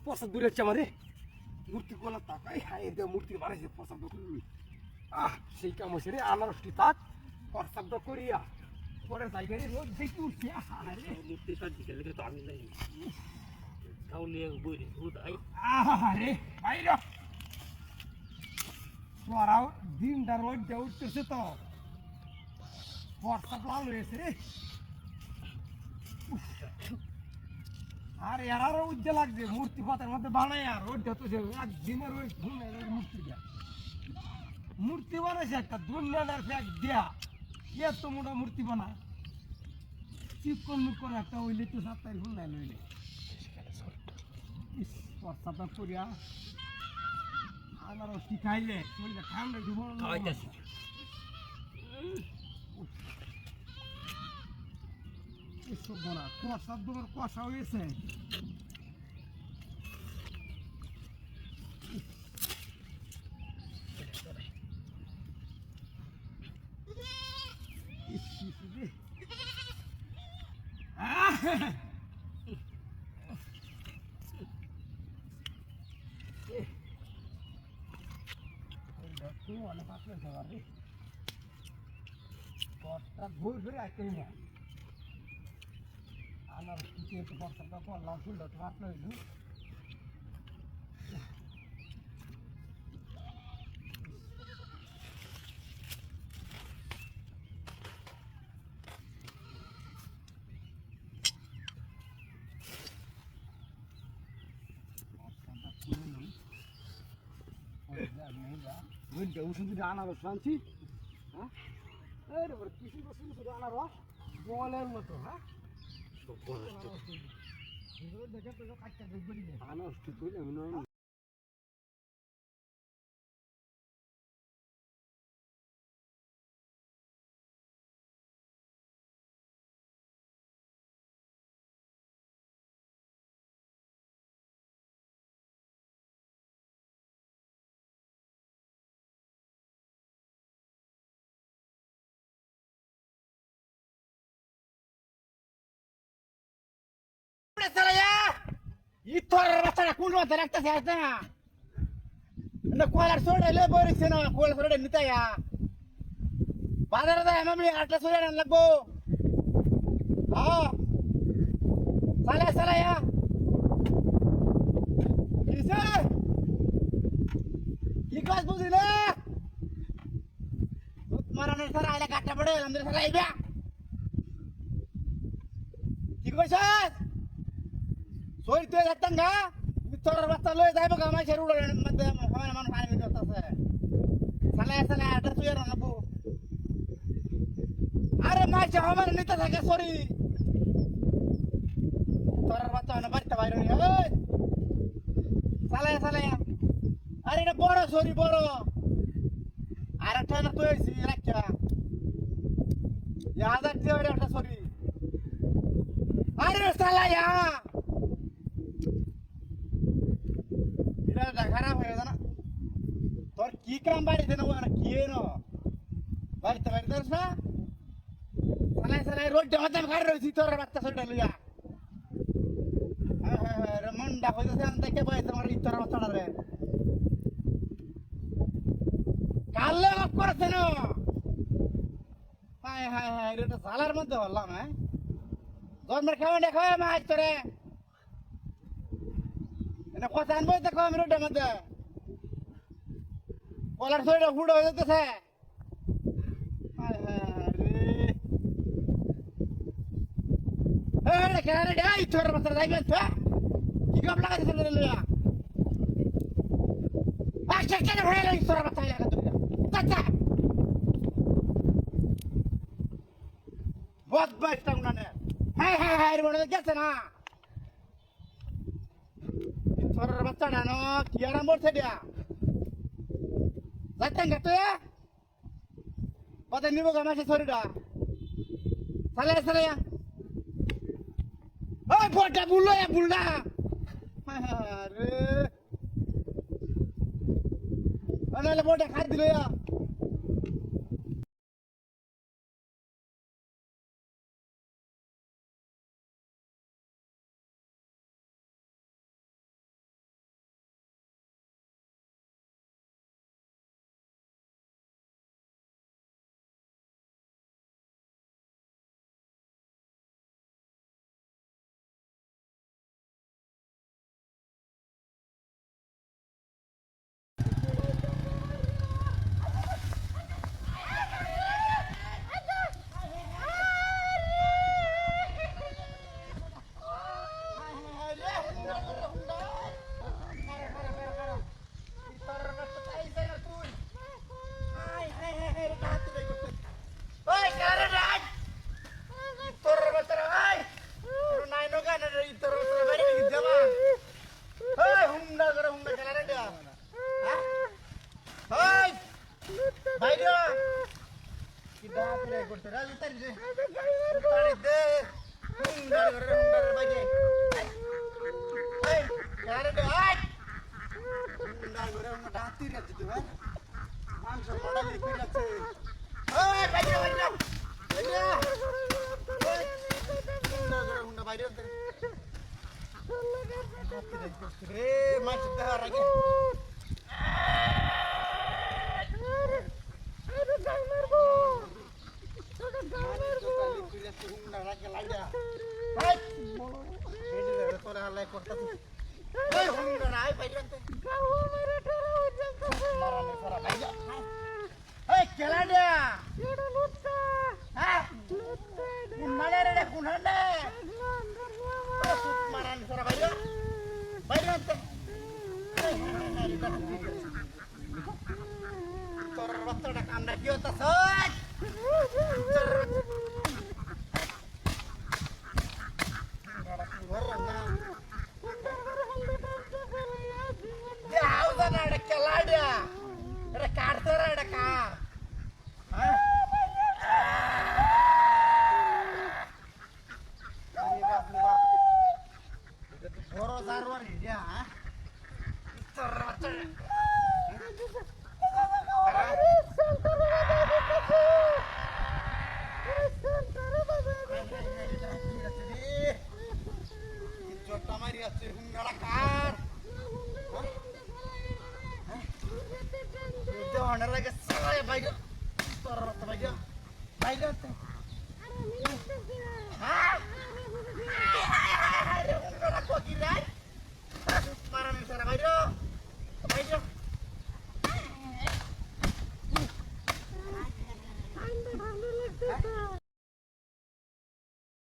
প্রসাদ দূরে হচ্ছে আমারে মূর্তি কোলা তাকাই হাই দে মূর্তি বানাইছে প্রসাদ করি সেই কাম হয়েছে রে আনারসটি তাক প্রসাদ করিয়া পরে জায়গায় রোজ দেখি উঠছি মূর্তি সাজি খেলে তো আমি নাই তাহলে বই রে আরে বাইরে তোরাও দিনটা রোজ দিয়ে উঠতেছে তো প্রসাদ লাল হয়েছে রে আর এরারও উজ্জ্বল লাগছে মূর্তি পাতার মধ্যে বানায় আর ওইটা তো একদিনের ওই মূর্তি দেয়া মূর্তি বানাইছে একটা দুনিয়ার ফ্যাক দেয়া এত মোটা মূর্তি বানা চিকন মুকন একটা ওইলে তো 7 তারিখ নাই লইলে প্রস্তাবটা করিয়া আনারস কি খাইলে শরীরে ঠান্ডা দিব এসব বলা প্রস্তাব তোমার কষা হয়েছে আনার বর্ষাটা করলাম ফুলটা তো হাত লইলু ওষুধ আনারস আনছি হ্যাঁ কিছু বছর শুধু আনারস বলের মতো হ্যাঁ দেখে তো কাটটা আনারস ঠিক করলে মনে হয় কোন রাখতে কোলার সোডে বরিছে না কোলার সোডে নিতে বাজারে দেয় আমি আটটা সোডে লাগবো হ্যাঁ সালে সালে কি কাজ বুঝিলে মারানো স্যার আইলে কাটটা পড়ে আমাদের স্যার আইবা কি কইছ সই তুই থাকতাম গা তোর বাচ্চা লয়ে যাইব গা মাই সেরু মধ্যে আমার মানুষ আইবে করতেছে সালে সালে আটটা তুই আর নাবো আরে মাই যে আমার নিতে থাকে সরি তোর বাচ্চা না বাড়িতে বাইরে ওই সালে সালে আরে এটা বড় সরি বড় আর একটা না তুই আইছি রাখা হাজার দিয়ে একটা সরি আরে সালায়া এটা খারাপ হয়ে গেল না তোর কি কাম বাড়িতে নেবো না কি এনো বাড়িতে বাড়িতে না সালাই সালাই রোড হতাম খাই রয়েছি তোর বাচ্চা সরিটা লইয়া হ্যাঁ হ্যাঁ হ্যাঁ মনটা হইতেছে আমি দেখে পাইছি আমার ইতর বাচ্চাটা রে কালে অফ করেছে না হায় হায় হায় এটা সালার মধ্যে বললাম হ্যাঁ গরমের খাওয়া দেখাও মাছ তোরে এটা কথা আনবো দেখো আমি রোডের মধ্যে কলার শরীরটা ফুটো হয়ে যেতেছে তোর বাচ্চা যাইবেন তো কি কাপ লাগাইছে লইয়া আচ্ছা কেন হয়ে গেল তোর বাচ্চা চাচা বহুত বাইশটা উনানে হ্যাঁ হ্যাঁ হ্যাঁ বলে গেছে না তোর বাচ্চাটা ন কি আরাম বলছে দিয়া যাইতেন গেছে কত নিব গামাছে শরীরটা সালে সালে ওই বড়টা বুললো বুলডা আরে আনালে বড়টা খাই দিল বাইরে কি দাঁত রে করতে রাজি তারি রে তারি দে হুন্ডার ঘরে হুন্ডার বাইরে এই কারে দে আই হুন্ডার ঘরে হুন্ডার দাঁতি রে তুই ভাই মাংস পড়া লিখে যাচ্ছে ওই বাইরে বাইরে বাইরে ওই হুন্ডার ঘরে হুন্ডার বাইরে রে মাছ দেওয়ার আগে আমরা কি হতো বাইরে